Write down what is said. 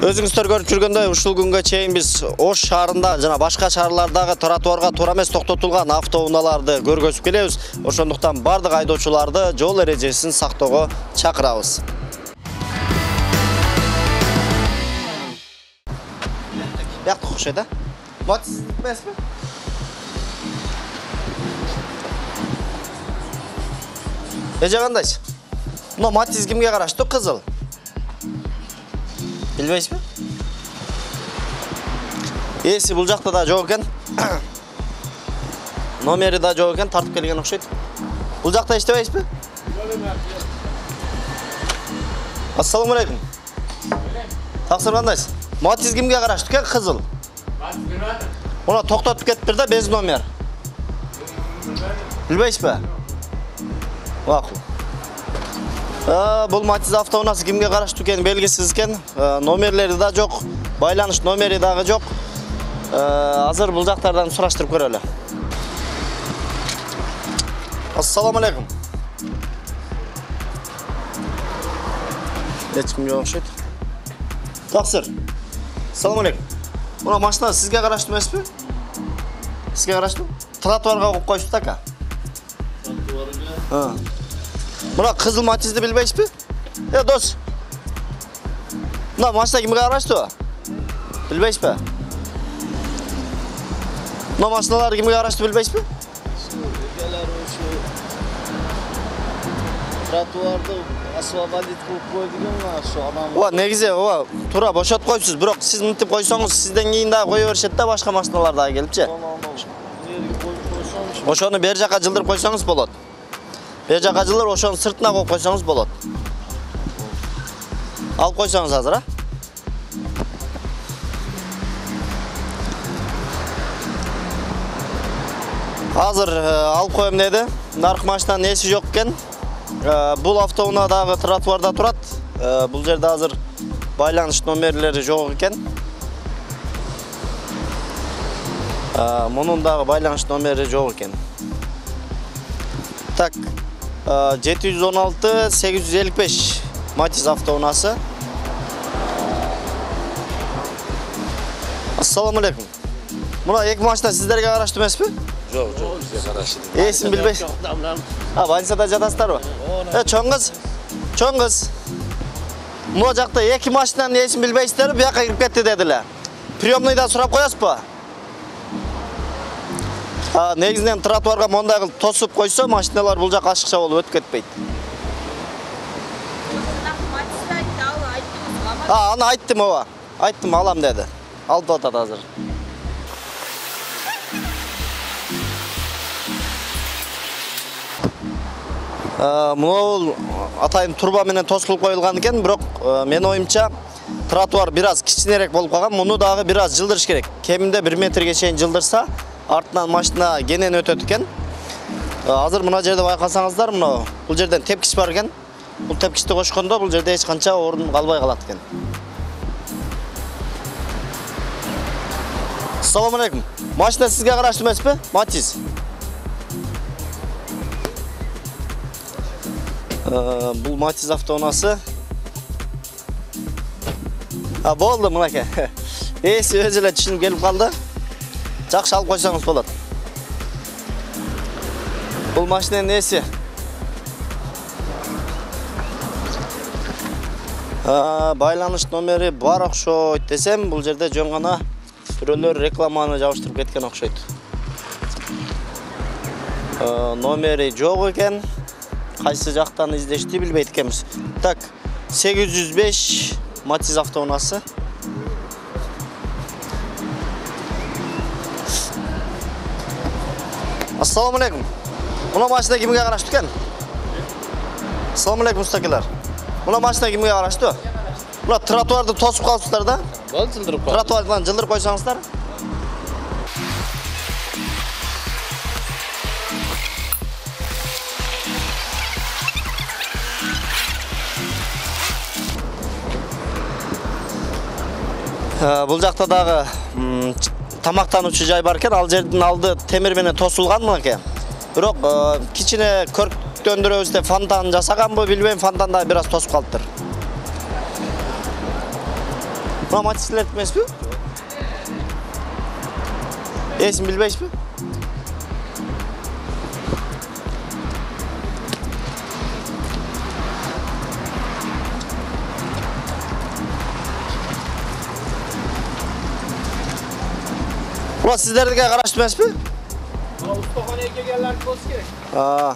Өзүңүздөр көрүп жүргөндөй ушул күнгө чейин биз Ош шаарында жана башка шаарлардагы тротуарга туура эмес токтотулган автоунааларды көргөзүп келебиз. Ошондуктан бардык айдоочуларды жол эрежесин сактоого чакырабыз. Бияктык окшойт, а? Матис эмеспи? Эже кандайсыз? Мына Матис кимге караштуу? Кызыл. Билбейсизби? Эси бул жакта да жок экен. Номери да жок экен, тартып келген окшойт. Бул жакта иштебейсизби? Ассаламу алейкум. Таксыр кандайсыз? Матис кимге караштуу экен? Кызыл. Мына токтотуп кетиптир да, без номер. Билбейсизби? Макул. Бул Матис автоунаасы кимге караштуу экени белгисиз экен. Номерлери да жок, байланыш номери дагы жок. Азыр бул жактардан сураштырып көрөлү. Ассаламу алейкум. Эч ким жок окшойт. Таксыр. Ассаламу алейкум. Мына машина сизге караштуу эмеспи? Сизге караштуу? Тротуарга коюп коюшту да ака. Тротуарга? Мына кызыл Матисти билбейсизби? Дос. Мына машина кимге караштуу? Билбейсизби? Мына машиналар кимге караштуу билбейсизби? Эгелер ушу тротуарды освободить кылып койдуган ошо анан. Ооба, негизи ооба, туура бошотуп коюпсуз, бирок сиз мынтип койсоңуз, сизден кийин дагы кое беришет да башка машиналар дагы келипчи. Ошону бер жака жылдырып койсоңуз болот. Бер жака жылдыр, ошонун сыртына коюп койсоңуз болот. Алып койсоңуз азыр, а? Азыр алып коем деди. Наркы машинанын эси жок экен. Бул автоунаадагы тротуарда турат. Бул жерде азыр байланыш номерлери жок экен. Мунун дагы байланыш номери жок экен. Так, 716-855 Матис автоунаасы. Ассаламу алейкум. Мына эки машина сиздерге караштуу эмеспи? Жок, бизге караштуу. Эсин билбейсиз? Больницада жатасыздарбы? Чоң кыз. Чоң кыз. Мына жакта эки машинанын эсин билбейсиздерби? Бияка кирип кетти дедилер. Приёмныйдан сурап коесузбу? Негизинен тротуарга мондай кылып тосуп койсо, машиналар бул жака ашыкча болуп өтүп кетпейт. Аны айттым, ооба. Айттым, алам деди. Алып атат азыр. Мына атайын турба менен тосулуп коюлган экен, бирок менин оюмча тротуар бир аз кичинерээк болуп калган. Муну дагы бир аз жылдырыш керек. Кеминде 1 метрге чейин жылдырса, артынан машина кенен өтөт экен. Азыр мына жерде байкасаңыздар, мына бул жерден тепкич бар экен. Бул тепкичти кошкондо бул жерде эч канча орун калбай калат экен. Ассаламу алейкум. Машина сизге караштуу эмеспи? Матис. Бул Матис автоунаасы. Болду мынакей. Эси өзү эле түшүнүп келип калды. Жакшы алып койсоңуз болот. Бул машинанын эси. Байланыш номери бар окшойт десем, бул жерде жөн гана бирөөлөр рекламаны жабыштырып кеткен окшойт. Номери жок экен. Кайсы жактан издешти билбейт экенбиз. Так, 805 Матис автоунаасы. Ассаламу алейкум. Мына машина кимге караштуу экен? Ассаламу алейкум устакилар. Мына машина кимге караштуу? Мына тротуарды тосуп калыпсыздар да? Болду, жылдырып коюп. Тротуардан жылдырып койсоңуздар. Бул жакта дагы тамактануучу жай бар экен. Ал жердин алды темир менен тосулган мынакей. Бирок кичине көрктөндүрөбүз деп фонтан жасаганбы билбейм, фонтанда бир аз тосуп калыптыр. Buna matistler etmez mi? Esin bilbeş mi? Ulan sizlerdeki araştırmaz mı? Ustaxonaga kelganlar ko'z kerak. Aa.